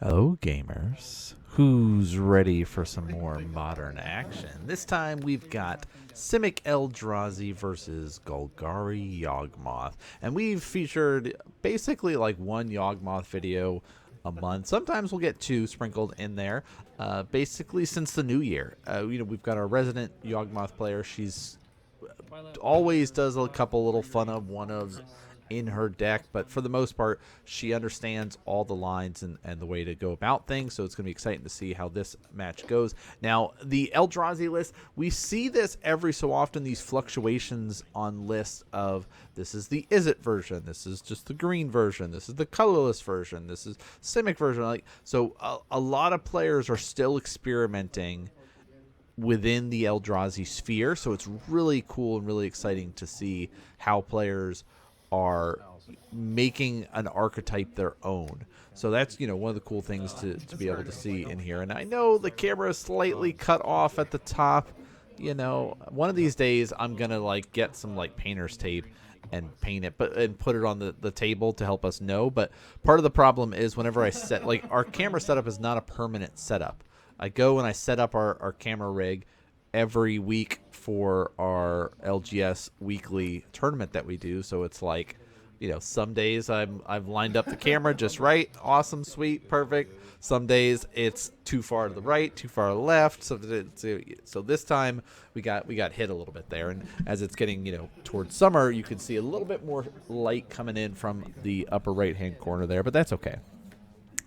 Hello, gamers. Who's ready for some more modern action? This time we've got Simic Eldrazi versus Golgari Yawgmoth. And we've featured basically like one Yawgmoth video a month. Sometimes we'll get two sprinkled in there. Basically since the new year. We've got our resident Yawgmoth player. She's always does a couple little fun of one-ofs in her deck, but for the most part she understands all the lines and the way to go about things, so it's going to be exciting to see how this match goes. Now, the Eldrazi list, we see this every so often, these fluctuations on lists of this is the Is It version, this is just the green version, this is the colorless version, this is Simic version. A lot of players are still experimenting within the Eldrazi sphere, so it's really cool and really exciting to see how players are making an archetype their own. So that's, one of the cool things to be able to see in here. And I know the camera is slightly cut off at the top. One of these days I'm gonna get some painter's tape and paint it and put it on the table to help us know. But part of the problem is whenever I set, our camera setup is not a permanent setup. I go and I set up our camera rig every week for our LGS weekly tournament that we do. So it's some days I've lined up the camera just right, awesome, sweet, perfect. Some days it's too far to the right, too far to the left. So this time we got hit a little bit there, and as it's getting towards summer, you can see a little bit more light coming in from the upper right hand corner there, but that's okay.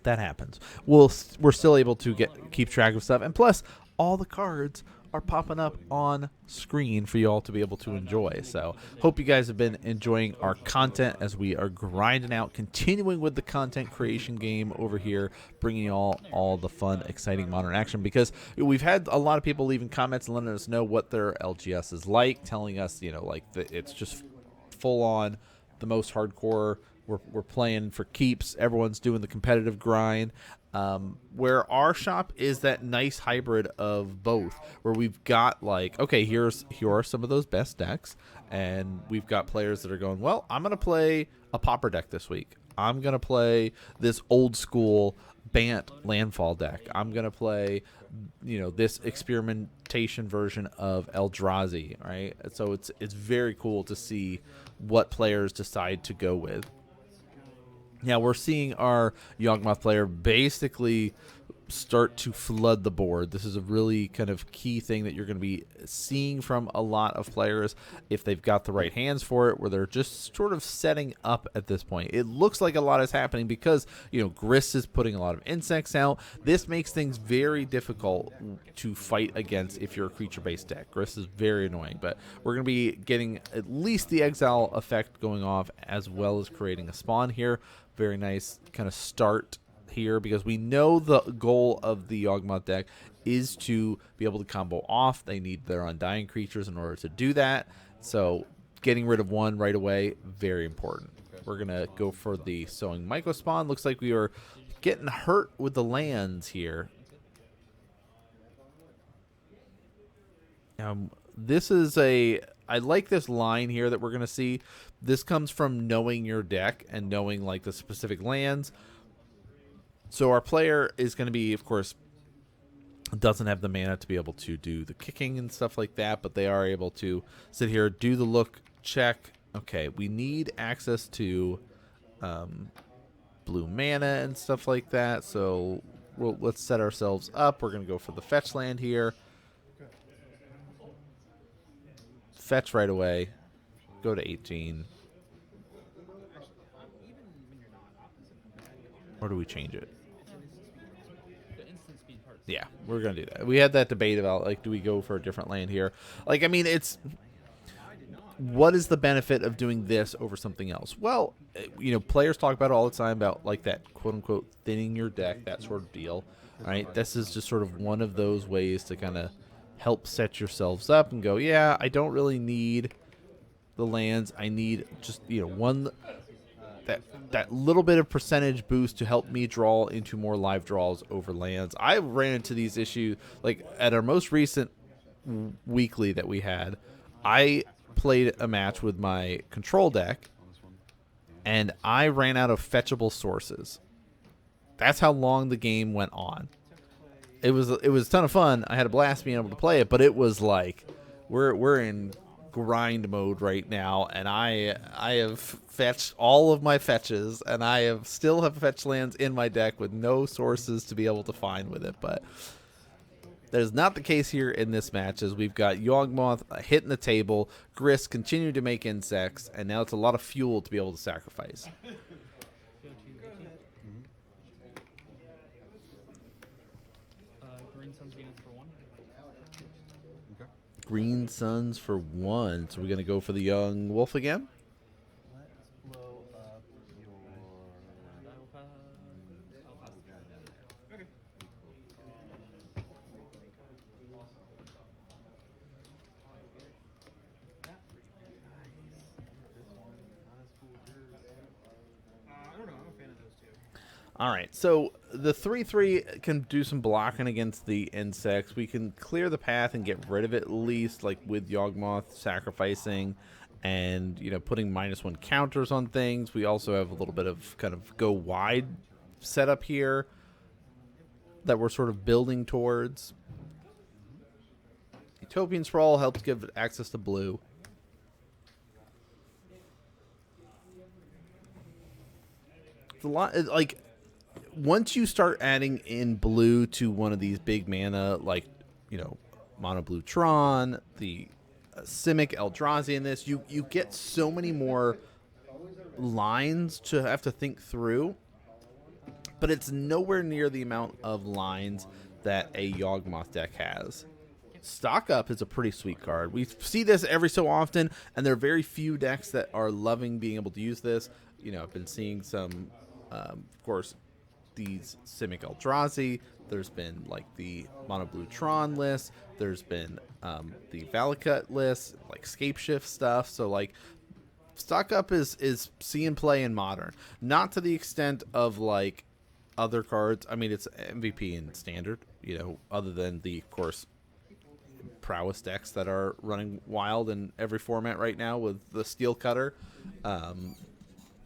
That happens. We're still able to keep track of stuff, and plus all the cards are popping up on screen for you all to be able to enjoy. So hope you guys have been enjoying our content as we are grinding out, continuing with the content creation game over here, bringing you all the fun, exciting modern action, because we've had a lot of people leaving comments and letting us know what their LGS is like, telling us it's just full on the most hardcore. We're playing for keeps. Everyone's doing the competitive grind. Where our shop is that nice hybrid of both, where we've got here are some of those best decks, and we've got players that are going, well, I'm gonna play a popper deck this week. I'm gonna play this old school Bant landfall deck. I'm gonna play this experimentation version of Eldrazi, right? So it's very cool to see what players decide to go with. Now we're seeing our Yawgmoth player basically start to flood the board. This is a really kind of key thing that you're going to be seeing from a lot of players if they've got the right hands for it, where they're just sort of setting up at this point. It looks like a lot is happening because, Grist is putting a lot of insects out. This makes things very difficult to fight against if you're a creature-based deck. Grist is very annoying, but we're going to be getting at least the exile effect going off, as well as creating a spawn here. Very nice kind of start here, because we know the goal of the Yawgmoth deck is to be able to combo off. They need their undying creatures in order to do that. So getting rid of one right away, very important. We're going to go for the Sowing Myco spawn. Looks like we are getting hurt with the lands here. This is I like this line here that we're going to see. This comes from knowing your deck and knowing the specific lands. So our player is going to be, of course, doesn't have the mana to be able to do the kicking and stuff like that, but they are able to sit here, do the look, check. Okay, we need access to blue mana and stuff like that, so let's set ourselves up. We're going to go for the fetch land here. Fetch right away. Go to 18. Or do we change it? Yeah, we're going to do that. We had that debate about, do we go for a different land here? It's... What is the benefit of doing this over something else? Well, players talk about it all the time about, that quote-unquote thinning your deck, that sort of deal, right? This is just sort of one of those ways to kind of help set yourselves up and go, yeah, I don't really need the lands. I need just, one... That little bit of percentage boost to help me draw into more live draws over lands. I ran into these issues at our most recent weekly that we had. I played a match with my control deck, and I ran out of fetchable sources. That's how long the game went on. It was a ton of fun. I had a blast being able to play it, but it was like we're in grind mode right now, and I have fetched all of my fetches, and still have fetch lands in my deck with no sources to be able to find with it. But that is not the case here in this match, as we've got Yawgmoth hitting the table, Grist continuing to make insects, and now it's a lot of fuel to be able to sacrifice. Green Suns for 1. So we're going to go for the Young Wolf again? All right, so the 3/3 can do some blocking against the insects. We can clear the path and get rid of it at least, like with Yawgmoth sacrificing and, you know, putting -1 counters on things. We also have a little bit of kind of go wide setup here that we're sort of building towards. Utopian Sprawl helps give access to blue. It's a lot, like, once you start adding in blue to one of these big mana, like, you know, Mono Blue Tron, the Simic Eldrazi in this, you get so many more lines to have to think through, but it's nowhere near the amount of lines that a Yawgmoth deck has. Stock Up is a pretty sweet card. We see this every so often, and there are very few decks that are loving being able to use this. You know, I've been seeing some, of course, these Simic Eldrazi. There's been like the Mono Blue Tron list. There's been the Valakut list, like Scapeshift stuff. So like Stock Up is see and play in Modern, not to the extent of like other cards. I mean, it's MVP in Standard, you know, other than the, of course, prowess decks that are running wild in every format right now with the Steel Cutter.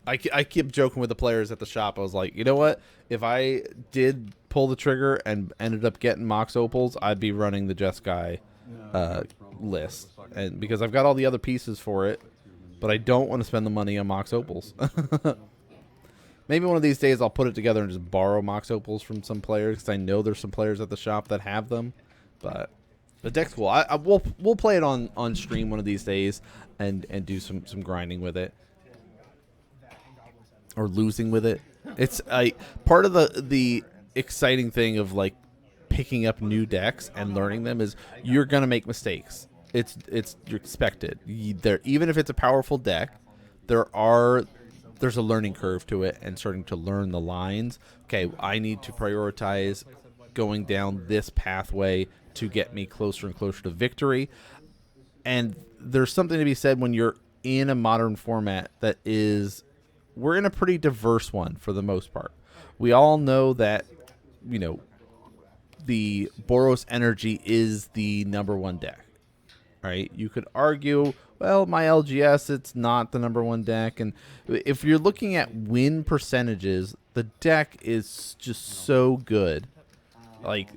I keep joking with the players at the shop. I was like, you know what? If I did pull the trigger and ended up getting Mox Opals, I'd be running the Jeskai list, and because I've got all the other pieces for it, but I don't want to spend the money on Mox Opals. Maybe one of these days I'll put it together and just borrow Mox Opals from some players, because I know there's some players at the shop that have them. But the deck's cool. We'll play it on stream one of these days and do some grinding with it. Or losing with it. It's part of the exciting thing of like picking up new decks and learning them is you're gonna make mistakes. You're expected. Even if it's a powerful deck, there's a learning curve to it and starting to learn the lines. Okay, I need to prioritize going down this pathway to get me closer and closer to victory. And there's something to be said when you're in a modern format that is. We're in a pretty diverse one for the most part. We all know that, you know, the Boros Energy is the #1 deck, right? You could argue, well, my LGS, it's not the #1 deck. And if you're looking at win percentages, the deck is just so good. Like,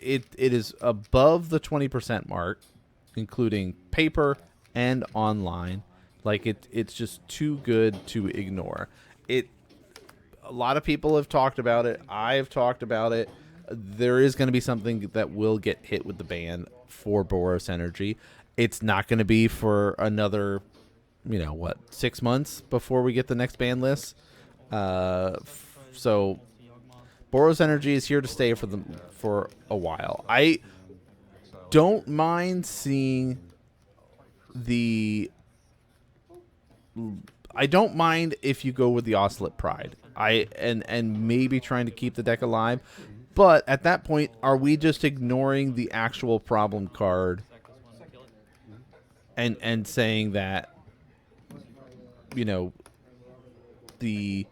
it is above the 20% mark, including paper and online. Like, it's just too good to ignore. A lot of people have talked about it. I've talked about it. There is going to be something that will get hit with the ban for Boros Energy. It's not going to be for another, 6 months before we get the next ban list. So Boros Energy is here to stay for a while. I don't mind seeing I don't mind if you go with the Oscillate Pride. And maybe trying to keep the deck alive. But at that point, are we just ignoring the actual problem card and saying that, the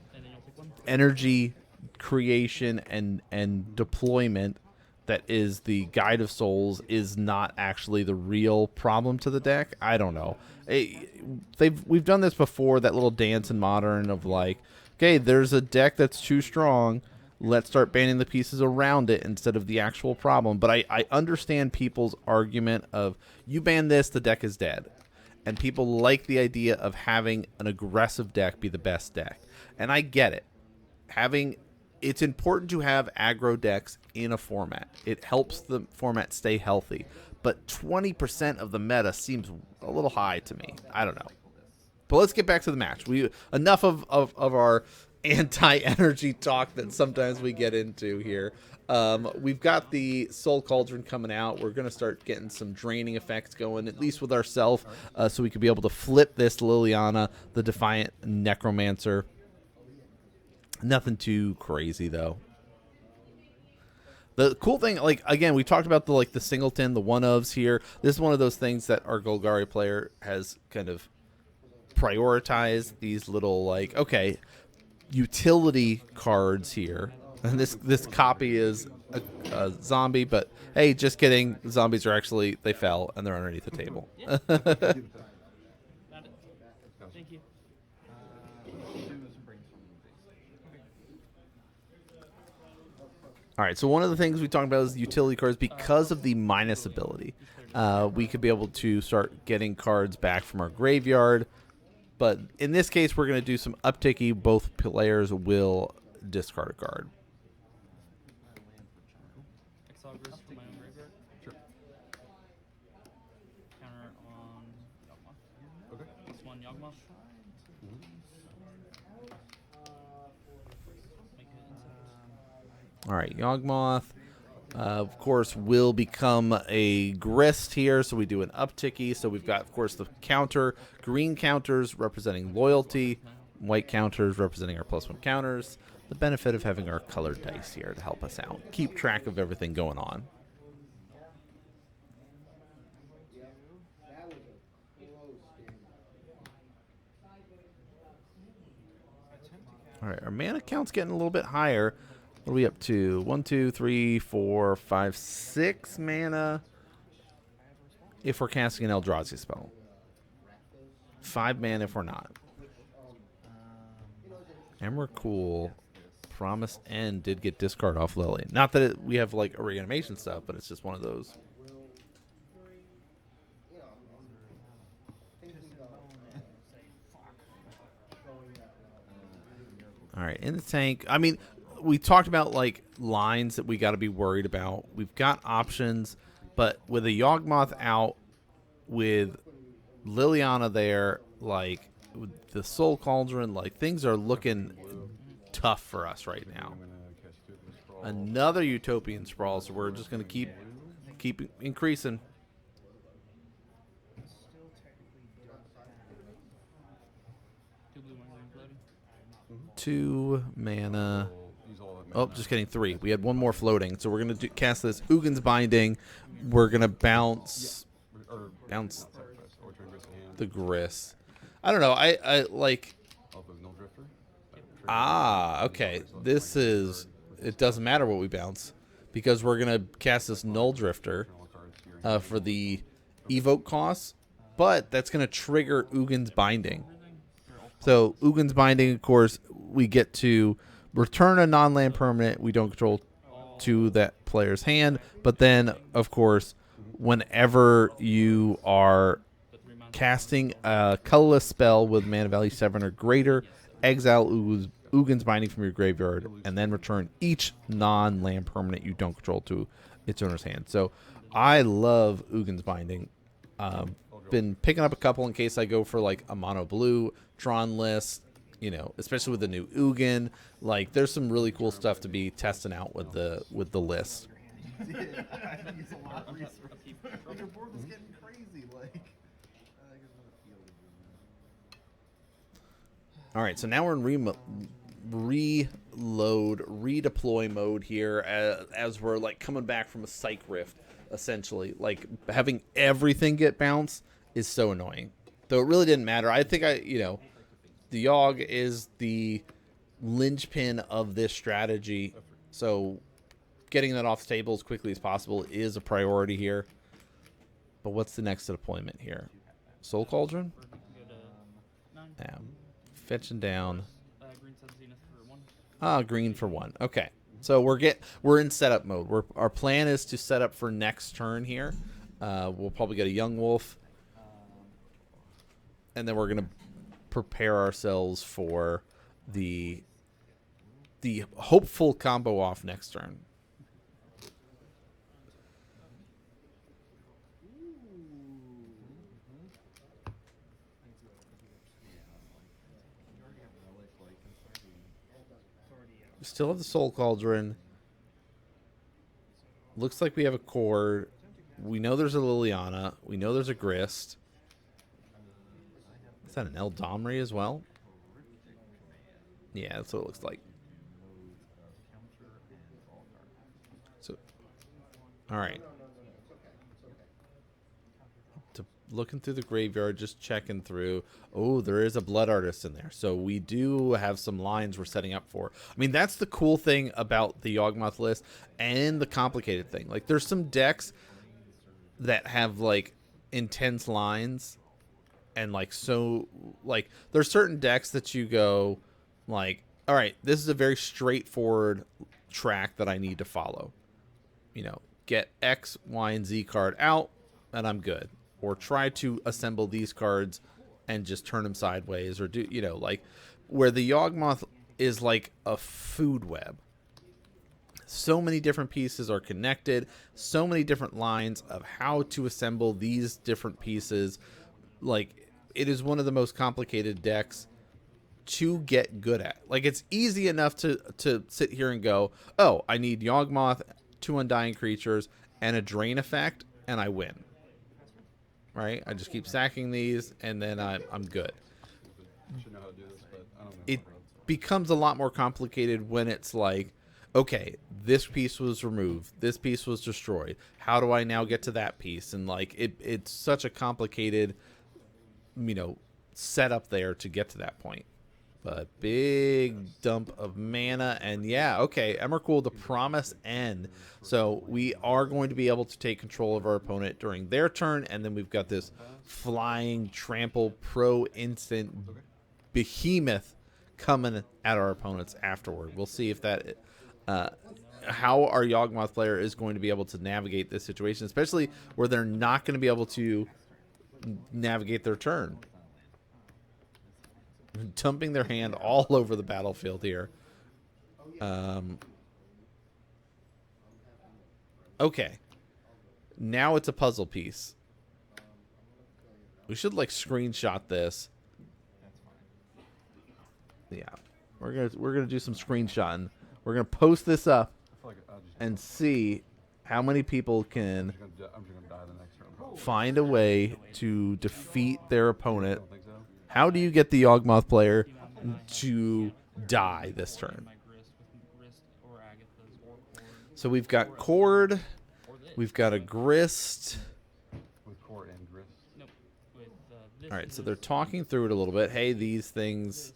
energy creation and deployment that is the Guide of Souls is not actually the real problem to the deck? I don't know. We've done this before, that little dance in Modern of like, okay, there's a deck that's too strong. Let's start banning the pieces around it instead of the actual problem. But I understand people's argument of, you ban this, the deck is dead. And people like the idea of having an aggressive deck be the best deck. And I get it. It's important to have aggro decks in a format. It helps the format stay healthy. But 20% of the meta seems a little high to me. I don't know. But let's get back to the match. Enough of our anti-energy talk that sometimes we get into here. We've got the Soul Cauldron coming out. We're going to start getting some draining effects going, at least with ourselves, so we could be able to flip this Liliana, the Defiant Necromancer. Nothing too crazy, though. The cool thing, like, again, we talked about the singleton, the one-ofs here. This is one of those things that our Golgari player has kind of prioritized, these little, like, okay, utility cards here. And this copy is a zombie, but hey, just kidding. Zombies are actually, they fell, and they're underneath the table. Thank you. All right, so one of the things we talked about is the utility cards. Because of the minus ability, we could be able to start getting cards back from our graveyard. But in this case, we're going to do some upticky. Both players will discard a card. Exile Ghost from my own graveyard. Sure. Counter on Yawgmoth. Okay. Plus 1 Yawgmoth. Make it insect. All right, Yawgmoth, of course, will become a grist here, so we do an upticky. So we've got, of course, the counter, green counters representing loyalty, white counters representing our +1 counters. The benefit of having our colored dice here to help us out, keep track of everything going on. All right, our mana count's getting a little bit higher. What are we up to? 1, 2, 3, 4, 5, 6 mana if we're casting an Eldrazi spell. 5 mana if we're not. Emrakul, Promised End did get discard off Lily. Not that we have like a reanimation stuff, but it's just one of those. All right, in the tank. I mean, we talked about like lines that we got to be worried about. We've got options, but with a Yawgmoth out, with Liliana there, like with the Soul Cauldron, like things are looking tough for us right now. Another Utopian Sprawl, so we're just going to keep increasing. 2 mana. Oh, just kidding. 3. We had 1 more floating, so we're going to cast this Ugin's Binding. We're going to bounce the Grist. I don't know. I like... okay. This is... It doesn't matter what we bounce, because we're going to cast this Null Drifter for the evoke cost, but that's going to trigger Ugin's Binding. So Ugin's Binding, of course, we get to return a non-land permanent we don't control to that player's hand, but then, of course, whenever you are casting a colorless spell with mana value 7 or greater, exile Ugin's Binding from your graveyard, and then return each non-land permanent you don't control to its owner's hand. So I love Ugin's Binding. Been picking up a couple in case I go for like a mono blue Tron list, you know, especially with the new Ugin. Like, there's some really cool stuff to be testing out with the list. I think it's a lot of research. Your board was getting crazy, like. All right, so now we're in redeploy mode here as we're like coming back from a psych rift, essentially. Like, having everything get bounced is so annoying. Though it really didn't matter. I think the Yawg is the linchpin of this strategy. So getting that off the table as quickly as possible is a priority here. But what's the next deployment here? Soul Cauldron? Yeah. Fetching down. Green 7 Zenith. Ah, green for 1. Okay. So we're in setup mode. Our plan is to set up for next turn here. We'll probably get a Yawgmoth, and then we're gonna prepare ourselves for the hopeful combo off next turn. We still have the Soul Cauldron. Looks like we have a Cord. We know there's a Liliana. We know there's a Grist. Is that an Eldomri as well? Yeah, that's what it looks like. So, all right. Looking through the graveyard, just checking through. Oh, there is a Blood Artist in there. So we do have some lines we're setting up for. I mean, that's the cool thing about the Yawgmoth list and the complicated thing. Like, there's some decks that have, like, intense lines. And, like, so, like, there's certain decks that you go, like, all right, this is a very straightforward track that I need to follow. You know, get X, Y, and Z card out, and I'm good. Or try to assemble these cards and just turn them sideways, or do, you know, like, where the Yawgmoth is like a food web. So many different pieces are connected, so many different lines of how to assemble these different pieces. Like, it is one of the most complicated decks to get good at. Like, it's easy enough to sit here and go, oh, I need Yawgmoth, 2 Undying Creatures, and a Drain effect, and I win. Right? I just keep sacking these, and then I'm good. It becomes a lot more complicated when it's like, okay, this piece was removed, this piece was destroyed. How do I now get to that piece? And, like, it's such a complicated, you know, setup there to get to that point. But big dump of mana, and yeah, okay, Emrakul, the Promise End. So we are going to be able to take control of our opponent during their turn, and then we've got this flying trample pro instant behemoth coming at our opponents afterward. We'll see if that how our Yawgmoth player is going to be able to navigate this situation, especially where they're not going to be able to navigate their turn. Dumping their hand all over the battlefield here. Okay. Now it's a puzzle piece. We should, like, screenshot this. Yeah. We're gonna do some screenshotting. We're gonna post this up and see how many people can find a way to defeat their opponent. How do you get the Yawgmoth player to die this turn? So we've got Cord. We've got a Grist. All right, so they're talking through it a little bit. Hey, these things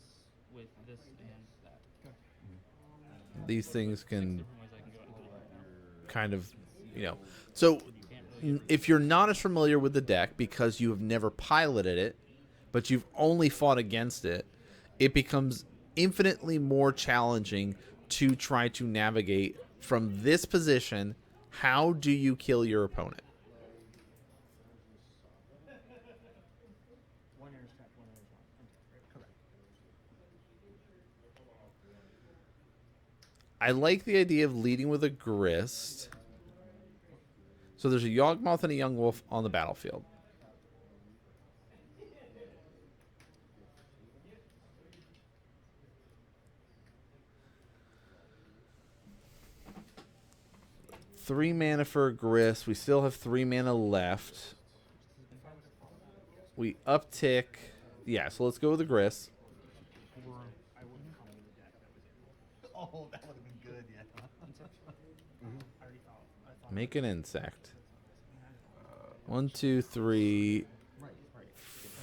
can kind of, you know. So if you're not as familiar with the deck because you have never piloted it, but you've only fought against it, it becomes infinitely more challenging to try to navigate from this position. How do you kill your opponent? I like the idea of leading with a Grist. So there's a Yawgmoth and a Yawgmoth on the battlefield. Three mana for a Grist. We still have 3 mana left. We uptick. Yeah, so let's go with the Grist. Oh, that would have been good, yeah. Make an insect. 1, 2, 3,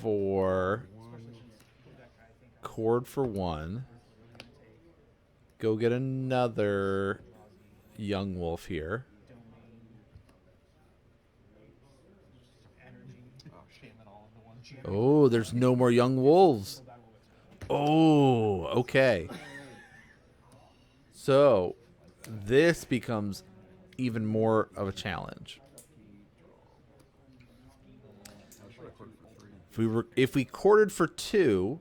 4. Cord for 1. Go get another Yawgmoth here. Oh, there's no more young wolves. Oh, okay. So this becomes even more of a challenge. If we courted for 2,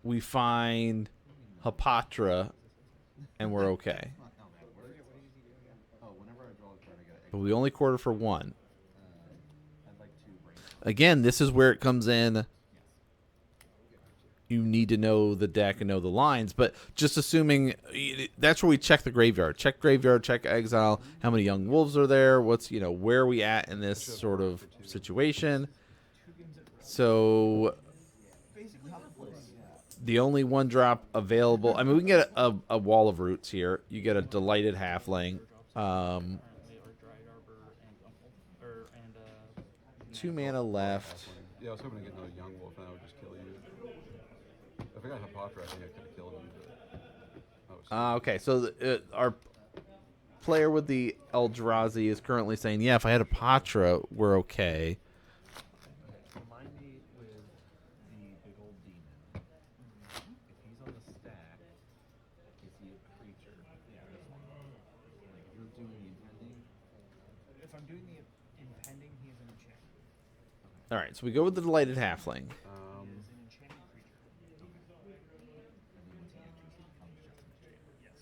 we find Hapatra, and we're okay. But we only quarter for 1. Again, this is where it comes in. You need to know the deck and know the lines, but just assuming that's where we check the graveyard. Check graveyard, check exile. How many young wolves are there? What's, where are we at in this sort of situation? So the only 1-drop available. I mean, we can get a wall of roots here. You get a Delighted Halfling. 2 mana left. Yeah, I was hoping to get another young wolf and I would just kill you. If I got Hapatra, I think I could have killed you. Okay, so our player with the Eldrazi is currently saying, yeah, if I had a Patra, we're okay. Remind me with the big old demon. If he's on the stack, is he a creature? Yeah. Like, you're doing the impending? If I'm doing the impending, he is an enchantment. All right, so we go with the Delighted Halfling. He is an enchanted creature.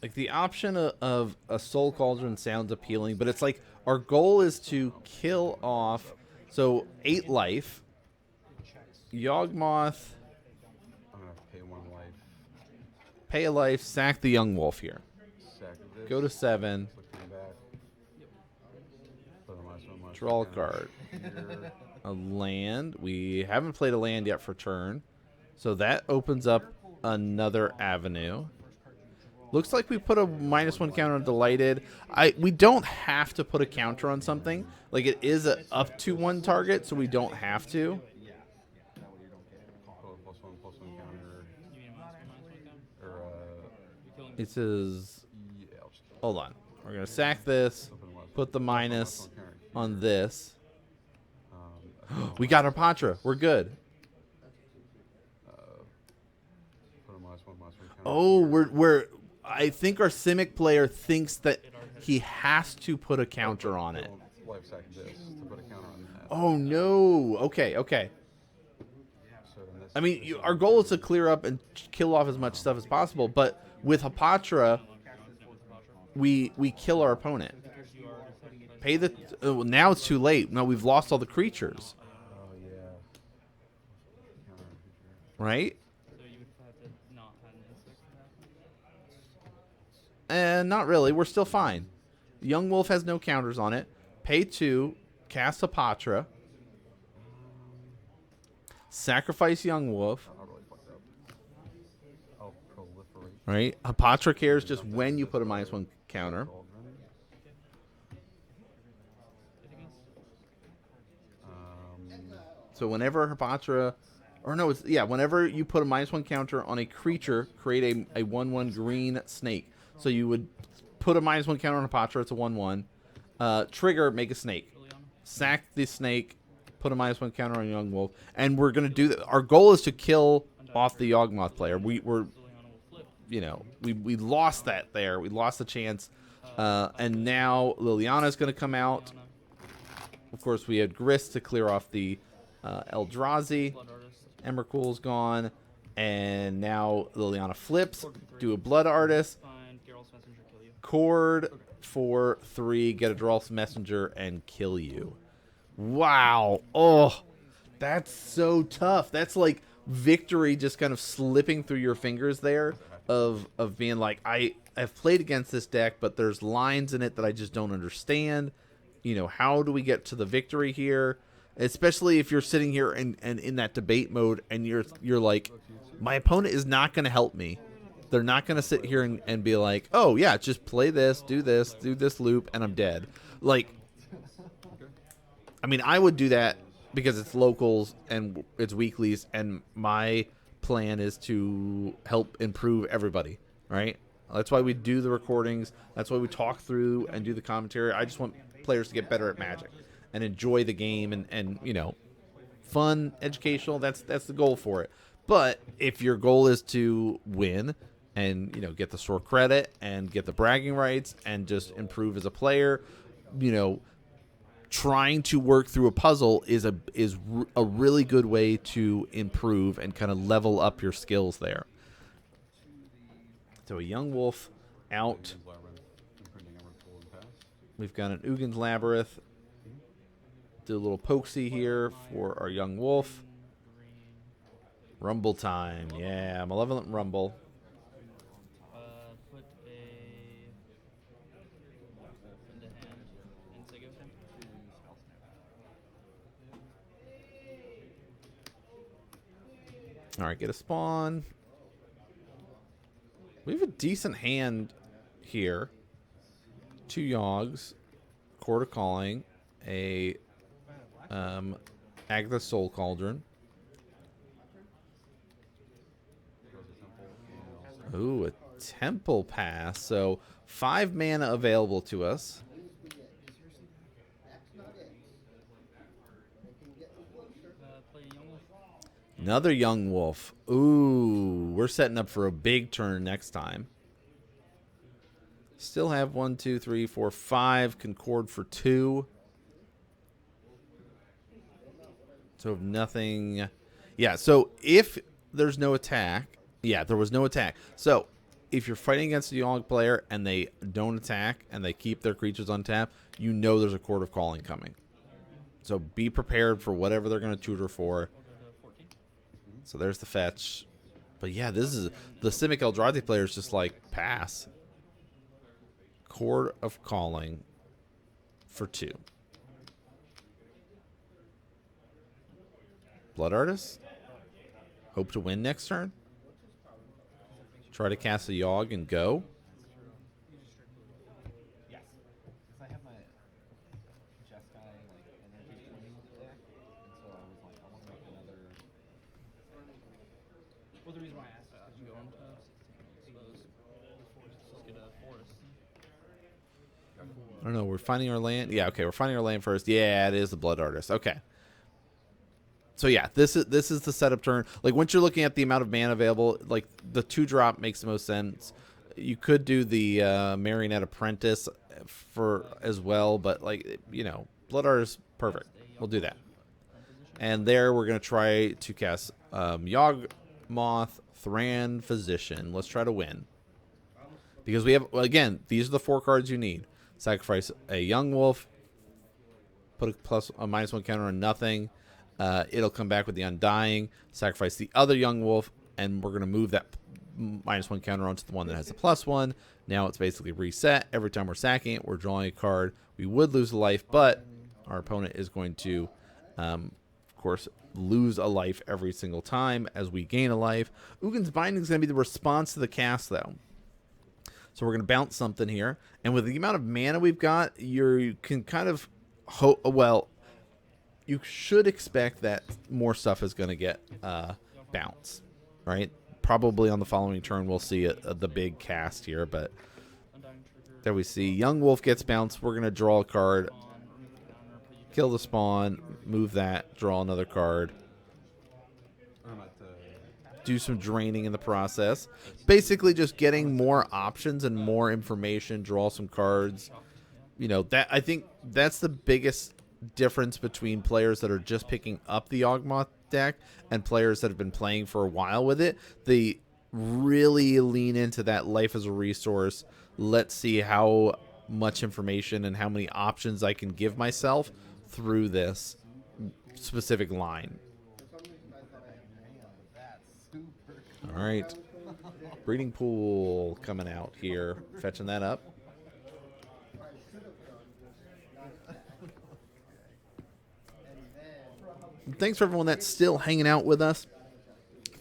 Like, the option of a Soul Cauldron sounds appealing, but it's like our goal is to kill off. So 8 life. Yawgmoth. I'm going to pay 1 life. Pay a life. Sack the young wolf here. Sack this. Go to 7. Look to the back. Put on my Draw a card. Here. A land. We haven't played a land yet for turn. So that opens up another avenue. Looks like we put a -1 counter on Delighted. We don't have to put a counter on something. Like, it is a up to 1 target, so we don't have to. +1/+1 counter. You mean -1/-1 counter? Or, It says, yeah, I'll just kill hold on. We're going to sack this, put the minus on this. We got our Patra. We're good. Put a -1/+1 counter. Oh, we're I think our Simic player thinks that he has to put a counter on it. Life sack this to put a counter on that. Oh, no. Okay. So then this I mean, our goal is to clear up and kill off as much stuff as possible, but with Hapatra, we kill our opponent. Pay the... now it's too late. No, we've lost all the creatures. Oh, yeah. Counter creature. Right? So you would have to not have an insect happen? And not really. We're still fine. Young Wolf has no counters on it. Pay 2. Cast Hapatra. Sacrifice Young Wolf. I really fucked up. I'll proliferate. Right? Hapatra cares just when you put a -1 counter. Cauldron. So whenever Hapatra... Or no, it's... Yeah, whenever you put a -1 counter on a creature, create a 1/1 green snake. So you would put a -1 counter on Hapatra. It's a 1/1. Trigger, make a snake. Sack the snake. Put a -1 counter on Young Wolf. And we're going to do that. Our goal is to kill off the Yawgmoth player. We're... You know, we lost that there. We lost the chance. And now Liliana's going to come out. Of course, we had Grist to clear off the Eldrazi. Blood Artist. Emrakul's gone. And now Liliana flips. Do a Blood Artist. Find Geralt's Messenger, kill you. Cord for 3. Get a Geralt's Messenger and kill you. Wow. Oh, that's so tough. That's like victory just kind of slipping through your fingers there. Of being like, I've played against this deck, but there's lines in it that I just don't understand. You know, how do we get to the victory here? Especially if you're sitting here and in that debate mode and you're like, my opponent is not going to help me. They're not going to sit here and be like, oh, yeah, just play this, do this loop, and I'm dead. Like, I mean, I would do that because it's locals and it's weeklies, and my plan is to help improve everybody, right? That's why we do the recordings. That's why we talk through and do the commentary. I just want players to get better at Magic and enjoy the game and you know, fun, educational. That's the goal for it. But if your goal is to win, and, you know, get the store credit and get the bragging rights and just improve as a player. You know, trying to work through a puzzle is a really good way to improve and kind of level up your skills there. So a young wolf out. We've got an Uggin's Labyrinth. Do a little pokesy here for our young wolf. Rumble time. Yeah, Malevolent Rumble. Put a wolf into hand and say go with him. All right, get a spawn. We have a decent hand here. 2 Yogs, Court of Calling, a Agatha Soul Cauldron. Ooh, a Temple Pass. So 5 mana available to us. Play a young wolf. Another young wolf. Ooh, we're setting up for a big turn next time. Still have 1, 2, 3, 4, 5. Concord for 2. So nothing. Yeah, so if there's no attack. Yeah, there was no attack. So if you're fighting against a Yawg player and they don't attack and they keep their creatures on tap, you know there's a Court of Calling coming. So be prepared for whatever they're going to tutor for. So there's the fetch. But yeah, this is the Simic Eldrazi player is just like pass. Court of Calling for 2. Blood Artist. Hope to win next turn. Try to cast a Yawg and go. Yes. Because I have my Jeskai like energy pointing deck, and so I was like, I want to make another. Well, the reason why I asked that is you go into suppose just get a forest. I don't know. We're finding our land. Yeah, okay. We're finding our land first. Yeah, it is the Blood Artist. Okay. So yeah, this is the setup turn. Like once you're looking at the amount of mana available, like the 2-drop makes the most sense. You could do the Marionette Apprentice for as well, but like you know, Blood Artist perfect. We'll do that. And there we're gonna try to cast Yawgmoth, Thran, Physician. Let's try to win because we have again these are the 4 cards you need. Sacrifice a young wolf, put a -1 counter on nothing. It'll come back with the Undying. Sacrifice the other young wolf, and we're going to move that -1 counter onto the one that has the +1. Now it's basically reset. Every time we're sacking it, we're drawing a card. We would lose a life, but our opponent is going to, of course, lose a life every single time as we gain a life. Uggin's Binding is going to be the response to the cast, though. So we're going to bounce something here. And with the amount of mana we've got, you can kind of well, you should expect that more stuff is going to get bounced, right? Probably on the following turn we'll see the big cast here, but there we see Young Wolf gets bounced. We're going to draw a card, kill the spawn, move that, draw another card. Do some draining in the process. Basically just getting more options and more information, draw some cards. You know, that I think that's the biggest difference between players that are just picking up the Yawgmoth deck and players that have been playing for a while with it. They really lean into that life as a resource. Let's see how much information and how many options I can give myself through this specific line. All right. Breeding Pool coming out here. Fetching that up. Thanks for everyone that's still hanging out with us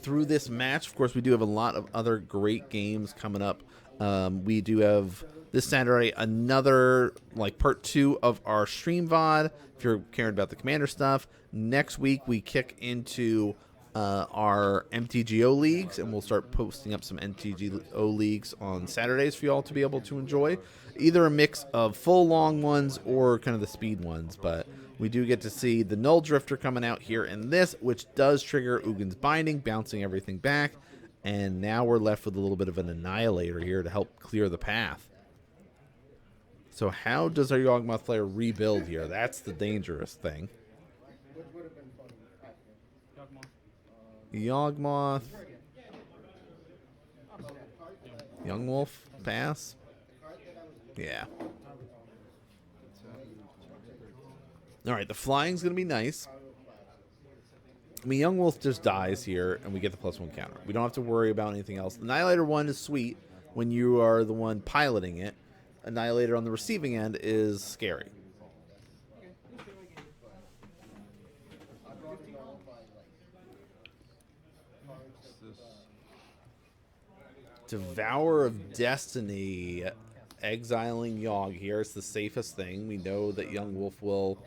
through this match. Of course, we do have a lot of other great games coming up. We do have this Saturday another like part 2 of our stream VOD. If you're caring about the Commander stuff, next week we kick into our MTGO leagues, and we'll start posting up some MTGO leagues on Saturdays for y'all to be able to enjoy. Either a mix of full long ones or kind of the speed ones, but we do get to see the Null Drifter coming out here in this, which does trigger Uggin's Binding, bouncing everything back. And now we're left with a little bit of an Annihilator here to help clear the path. So how does our Yawgmoth player rebuild here? That's the dangerous thing. Yawgmoth. Young Wolf, pass. Yeah. All right, the flying's going to be nice. I mean, Young Wolf just dies here, and we get the +1 counter. We don't have to worry about anything else. The Annihilator 1 is sweet when you are the one piloting it. Annihilator on the receiving end is scary. Devour of Destiny, exiling Yawg here. It's the safest thing. We know that Young Wolf will,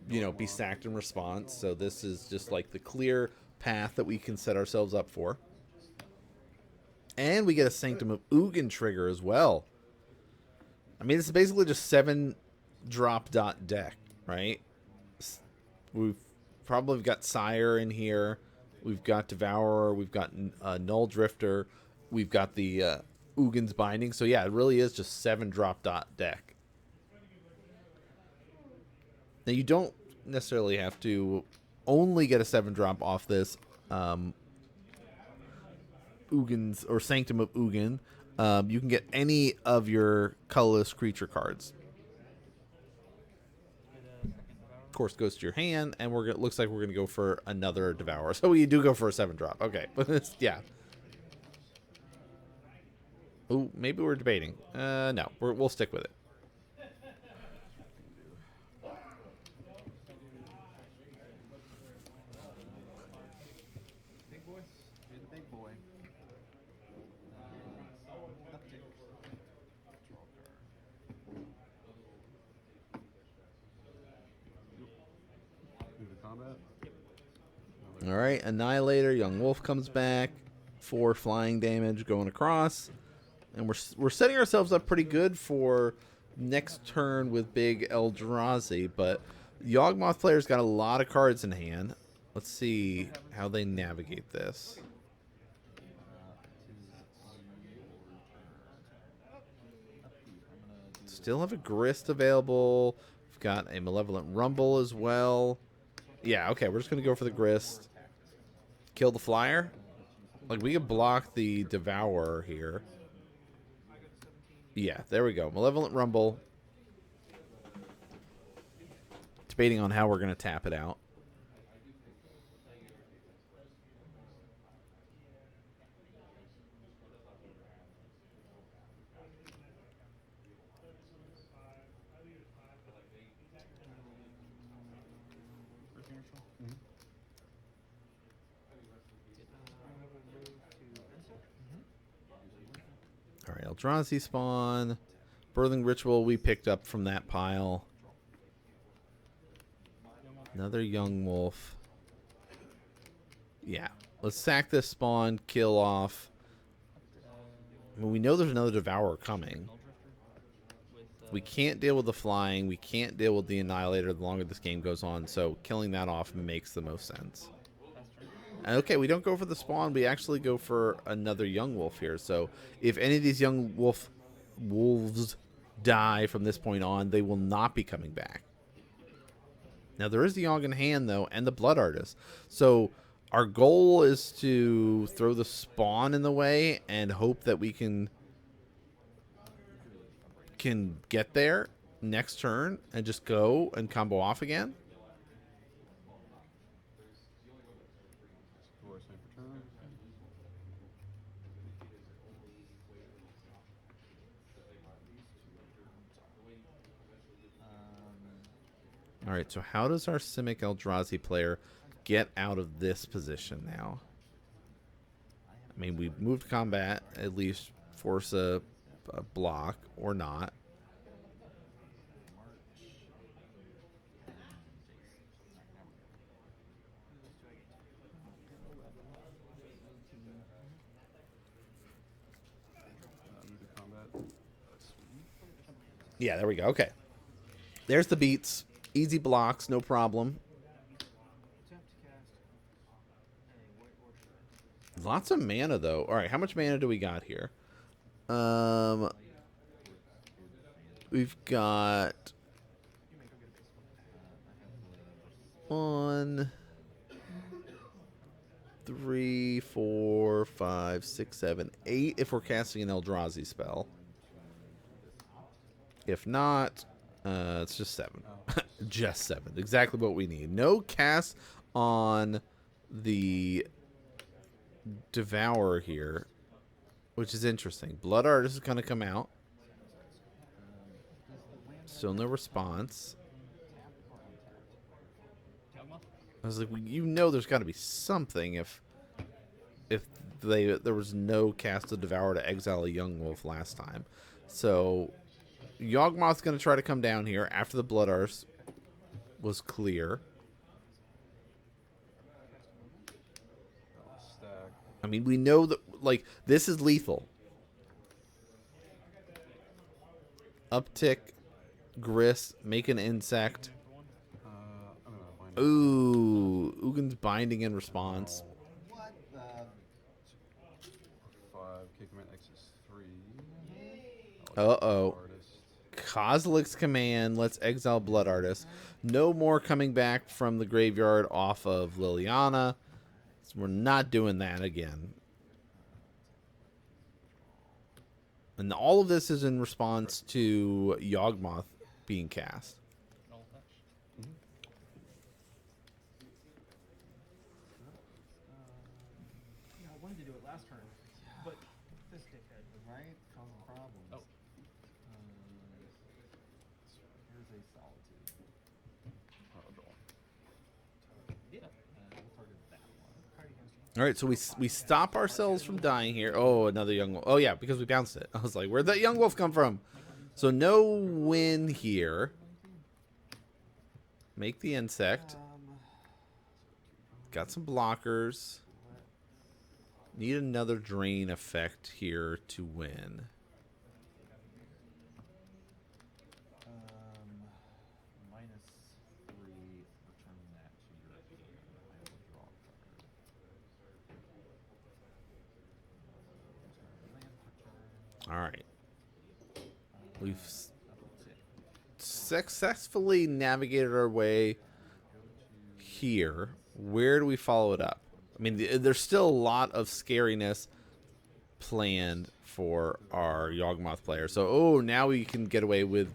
you know, be sacked in response. So this is just like the clear path that we can set ourselves up for. And we get a Sanctum of Ugin trigger as well. I mean, this is basically just 7 drop dot deck, right? We've probably got Sire in here. We've got Devourer. We've got Null Drifter. We've got the Ugin's Binding. So yeah, it really is just 7 drop dot deck. Now you don't necessarily have to only get a 7 drop off this Ugin's or Sanctum of Ugin. You can get any of your colorless creature cards. Of course, goes to your hand, and looks like we're gonna go for another Devourer. So we do go for a 7 drop. Okay, but yeah. Ooh, maybe we're debating. No, we'll stick with it. Big boy. You're the big boy. Uptick. Draw card. Move to combat. All right, Annihilator. Young Wolf comes back. 4 flying damage going across. And we're setting ourselves up pretty good for next turn with big Eldrazi. But Yawgmoth player's got a lot of cards in hand. Let's see how they navigate this. Still have a Grist available. We've got a Malevolent Rumble as well. Yeah, okay, we're just going to go for the Grist. Kill the Flyer. Like, we could block the Devourer here. Yeah, there we go. Malevolent Rumble. Debating on how we're going to tap it out. All right, Eldrazi spawn. Birthing Ritual we picked up from that pile. Another Young Wolf. Yeah, let's sack this spawn, kill off. I mean, we know there's another Devourer coming. We can't deal with the flying. We can't deal with the Annihilator the longer this game goes on, so killing that off makes the most sense. And okay, we don't go for the spawn. We actually go for another Young Wolf here. So if any of these Young Wolves die from this point on, they will not be coming back. Now, there is the Yawg in hand, though, and the Blood Artist. So our goal is to throw the spawn in the way and hope that we can get there next turn and just go and combo off again. All right, so how does our Simic Eldrazi player get out of this position now? I mean, we moved combat, at least force a block or not. Yeah, there we go. Okay. There's the beats. Easy blocks, no problem. Lots of mana, though. All right, how much mana do we got here? We've got 1, 3, 4, 5, 6, 7, 8 if we're casting an Eldrazi spell. If not, it's just 7. Just 7. Exactly what we need. No cast on the Devourer here, which is interesting. Blood Artist is going to come out. Still no response. Yawgmoth? I was like, well, you know there's got to be something if there was no cast of Devourer to exile a Yawgmoth last time. So Yawgmoth's going to try to come down here after the Blood Artist was clear. Stack. I mean, we know that, like, this is lethal. Uptick, Grist, make an insect. I'm gonna find Ooh, Ugin's binding in response. What the? 5. Kickman X is 3. Uh-oh. Artist. Kozilek's command. Let's exile Blood Artist. No more coming back from the graveyard off of Liliana. So we're not doing that again. And all of this is in response to Yawgmoth being cast. Null touch. Yeah, I wanted to do it last turn, but this dickhead. Right? Causing problems. Oh. Here's a solitude. Draw. Yeah. We'll target that one. Card against you. All right, so we stop ourselves from dying here. Oh, another young wolf. Oh, yeah, because we bounced it. I was like, where'd that young wolf come from? So no win here. Make the insect. Got some blockers. Need another drain effect here to win. -3, return that to your hand. I will draw a card. All right. We've successfully navigated our way here. Where do we follow it up? I mean, there's still a lot of scariness planned for our Yawgmoth player. So, oh, now we can get away with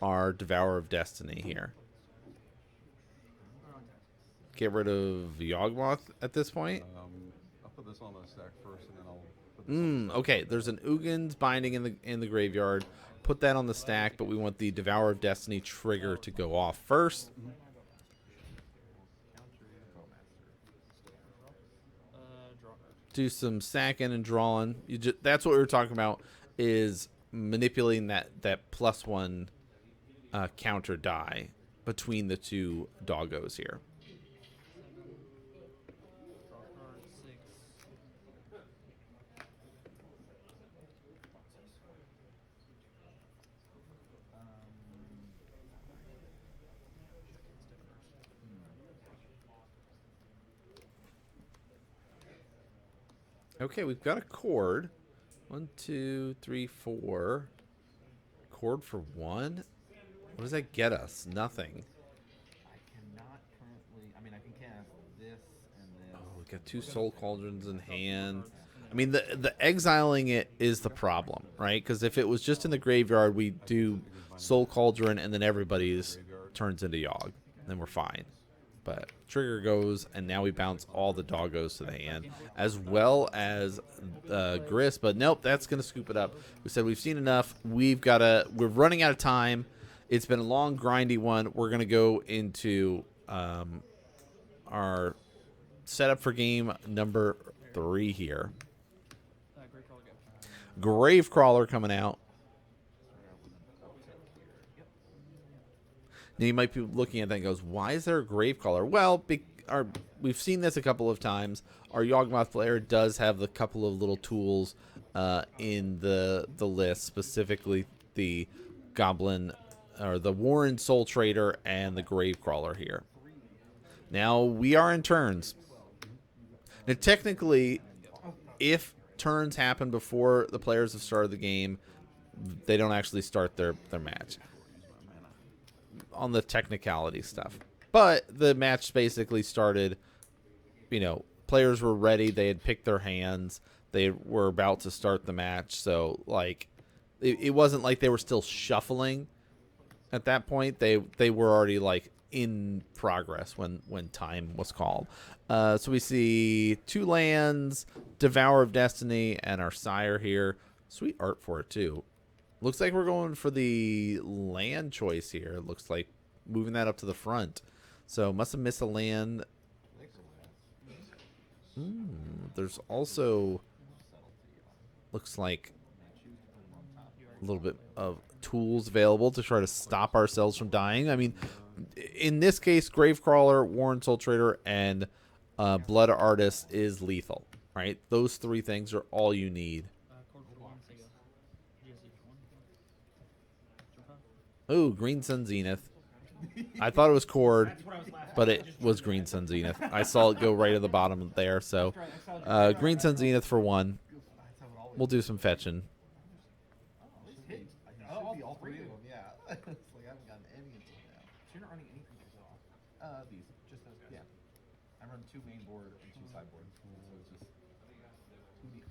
our Devourer of Destiny here. Get rid of Yawgmoth at this point. I'll put this on the stack first, and then I'll put this on the stack. Okay, there's an Ugin's binding in the graveyard. Put that on the stack, but we want the Devourer of Destiny trigger to go off first. Draw. Do some sacking and drawing. That's what we were talking about, is manipulating that +1 counter die between the two doggos here. Draw card 6. Okay, we've got a cord. 1, 2, 3, 4. Cord for 1? What does that get us? Nothing. I cannot currently. I mean, I can cast this and this. Oh, we got 2 Soul Cauldrons in hand. I mean, the exiling it is the problem, right? Because if it was just in the graveyard, we do Soul Cauldron and then everybody's turns into Yawg. Then we're fine. But trigger goes, and now we bounce all the doggos to the hand, as well as Grist. But nope, that's going to scoop it up. We said we've seen enough. We're running out of time. It's been a long, grindy one. We're going to go into our setup for game number 3 here. Gravecrawler coming out. Now you might be looking at that and goes, why is there a Gravecrawler? Well, we've seen this a couple of times. Our Yawgmoth player does have a couple of little tools in the list, specifically the Goblin or the Warren Soul Trader and the Gravecrawler here. Now we are in turns. Now technically, if turns happen before the players have started the game, they don't actually start their match on the technicality stuff. But the match basically started, you know, players were ready. They had picked their hands. They were about to start the match. So, like, it wasn't like they were still shuffling at that point. They were already, like, in progress when time was called. So we see 2 lands, Devourer of Destiny, and our Sire here. Sweet art for it, too. Looks like we're going for the land choice here. It looks like moving that up to the front. So must have missed a land. There's also, looks like, a little bit of tools available to try to stop ourselves from dying. I mean, in this case, Gravecrawler, Warren Soul Trader, and Blood Artist is lethal, right? Those 3 things are all you need. Ooh, Green Sun Zenith. I thought it was Cord, but it was Green Sun Zenith. I saw it go right at the bottom there. So, Green Sun Zenith for 1. We'll do some fetching. All 3 of them, yeah. It's like I haven't gotten any until now. So you're not running any creatures at all? These. Just those, yeah. I run 2 main board and 2 sideboard. So it's just,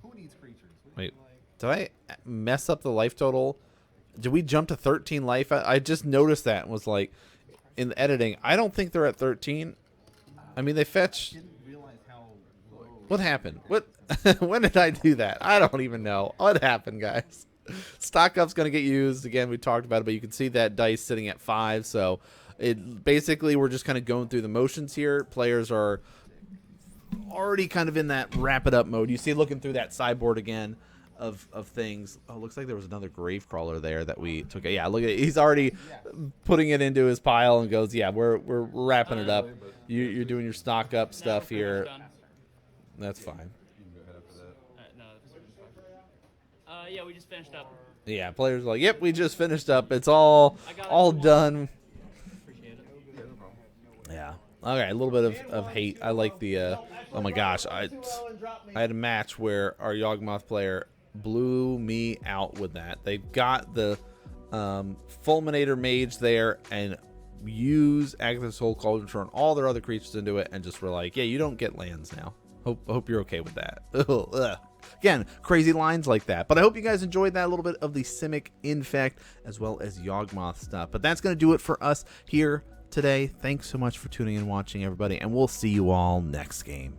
who needs creatures? Wait, did I mess up the life total? Did we jump to 13 life? I just noticed that and was like, in the editing, I don't think they're at 13. I mean, they fetch. I didn't realize how low. What happened? What? When did I do that? I don't even know. What happened, guys? Stock up's going to get used. Again, we talked about it, but you can see that dice sitting at 5. So it basically, we're just kind of going through the motions here. Players are already kind of in that wrap it up mode. You see looking through that sideboard again of things. Oh, looks like there was another Gravecrawler there that we took. Yeah, look at it. He's already putting it into his pile and goes, yeah, we're wrapping it up. You're doing your stock up stuff here. That's fine. You can go ahead after that. No, yeah, we just finished up. Yeah, players are like, yep, we just finished up. It's all done. Appreciate it. Yeah, no problem. Yeah. Okay, a little bit of hate. I like the oh my gosh, I had a match where our Yawgmoth player blew me out with that. They got the Fulminator Mage there and use Agatha's Soul Cauldron, turn all their other creatures into it, and just were like, yeah, you don't get lands now. Hope you're okay with that. Ugh. Again, crazy lines like that. But I hope you guys enjoyed that little bit of the Simic Infect as well as Yawgmoth stuff. But that's going to do it for us here today. Thanks so much for tuning in and watching, everybody, and we'll see you all next game.